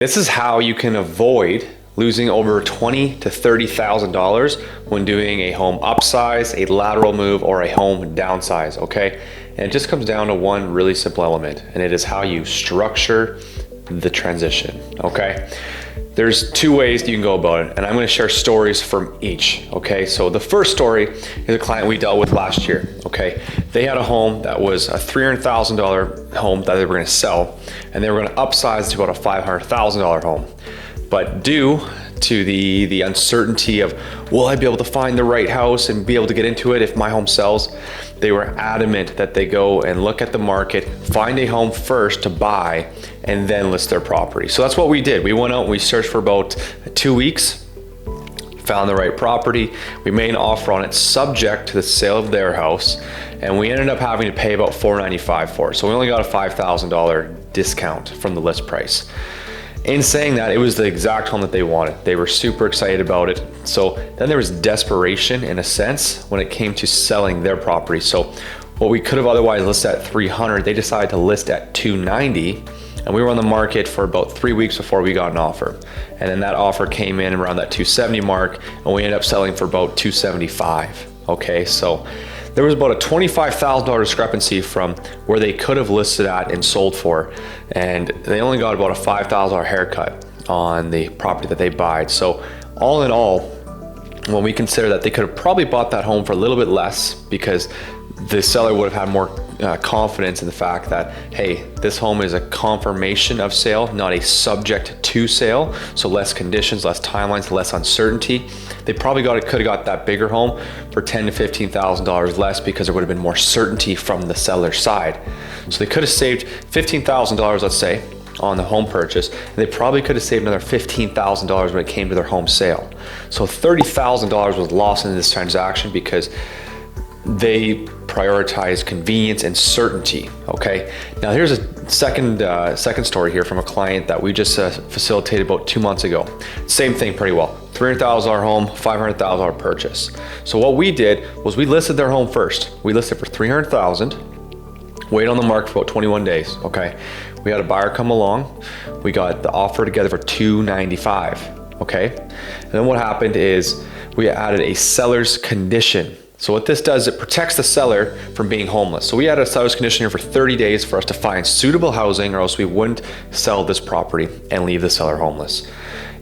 This is how you can avoid losing over $20,000 to $30,000 when doing a home upsize, a lateral move, or a home downsize, okay? And it just comes down to one really simple element, and it is how you structure the transition, okay? There's two ways you can go about it, and I'm gonna share stories from each, okay? So the first story is a client we dealt with last year, okay? They had a home that was a $300,000 home that they were gonna sell, and they were gonna upsize to about a $500,000 home. But due to the uncertainty of, will I be able to find the right house and be able to get into it if my home sells? They were adamant that they go and look at the market, find a home first to buy, and then list their property. So that's what we did. We went out and we searched for about 2 weeks, found the right property. We made an offer on it subject to the sale of their house, and we ended up having to pay about $495 for it. So we only got a $5,000 discount from the list price. In saying that, it was the exact home that they wanted. They were super excited about it. So then there was desperation in a sense when it came to selling their property. So what we could have otherwise listed at $300, they decided to list at $290, and we were on the market for about 3 weeks before we got an offer. And then that offer came in around that $270 mark, and we ended up selling for about $275. Okay, so there was about a $25,000 discrepancy from where they could have listed at and sold for, and they only got about a $5,000 haircut on the property that they bought. So all in all, when we consider that they could have probably bought that home for a little bit less because the seller would have had more confidence in the fact that, hey, this home is a confirmation of sale, not a subject to sale. So less conditions, less timelines, less uncertainty. They probably could have got that bigger home for $10,000 to $15,000 less because there would have been more certainty from the seller's side. So they could have saved $15,000, let's say, on the home purchase, and they probably could have saved another $15,000 when it came to their home sale. So $30,000 was lost in this transaction because they prioritize convenience and certainty, okay? Now here's a second story here from a client that we just facilitated about 2 months ago. Same thing pretty well. $300,000 home, $500,000 purchase. So what we did was we listed their home first. We listed for $300,000, wait on the market for about 21 days, okay? We had a buyer come along. We got the offer together for $295, okay? And then what happened is we added a seller's condition. So what this does, it protects the seller from being homeless. So we had a seller's condition here for 30 days for us to find suitable housing, or else we wouldn't sell this property and leave the seller homeless.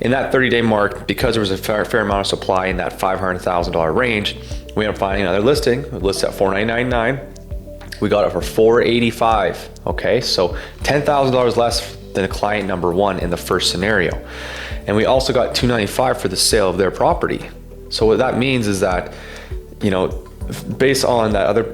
In that 30-day mark, because there was a fair amount of supply in that $500,000 range, we ended up finding another listing. We listed at $499.9. We got it for $485. Okay, so $10,000 less than a client number one in the first scenario. And we also got $295 for the sale of their property. So what that means is that, you know, based on that other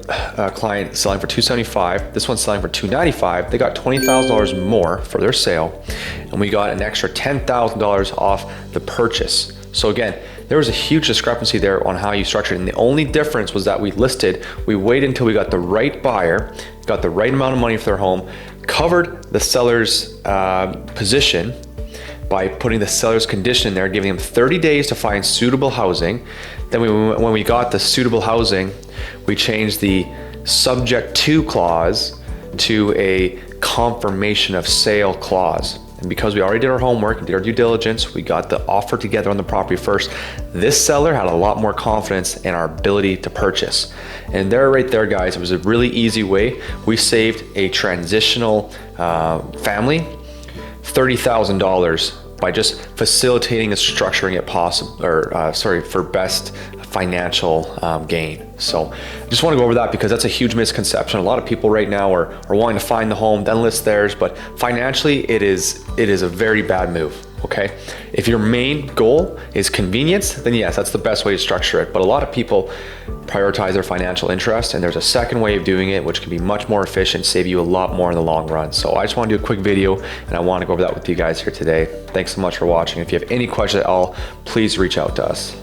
client selling for $275, this one's selling for $295, they got $20,000 more for their sale, and we got an extra $10,000 off the purchase. So again, there was a huge discrepancy there on how you structured it, and the only difference was that we waited until we got the right buyer, got the right amount of money for their home, covered the seller's position by putting the seller's condition in there, giving them 30 days to find suitable housing. Then when we got the suitable housing, we changed the subject to clause to a confirmation of sale clause. And because we already did our homework and did our due diligence, we got the offer together on the property first. This seller had a lot more confidence in our ability to purchase. And right there, guys, it was a really easy way. We saved a transitional family $30,000 by just facilitating and structuring it for best financial gain. So I just want to go over that because that's a huge misconception. A lot of people right now are wanting to find the home, then list theirs, but financially it is a very bad move. Okay, if your main goal is convenience, then yes, that's the best way to structure it. But a lot of people prioritize their financial interest, and there's a second way of doing it, which can be much more efficient, save you a lot more in the long run. So I just want to do a quick video, and I want to go over that with you guys here today. Thanks so much for watching. If you have any questions at all, please reach out to us.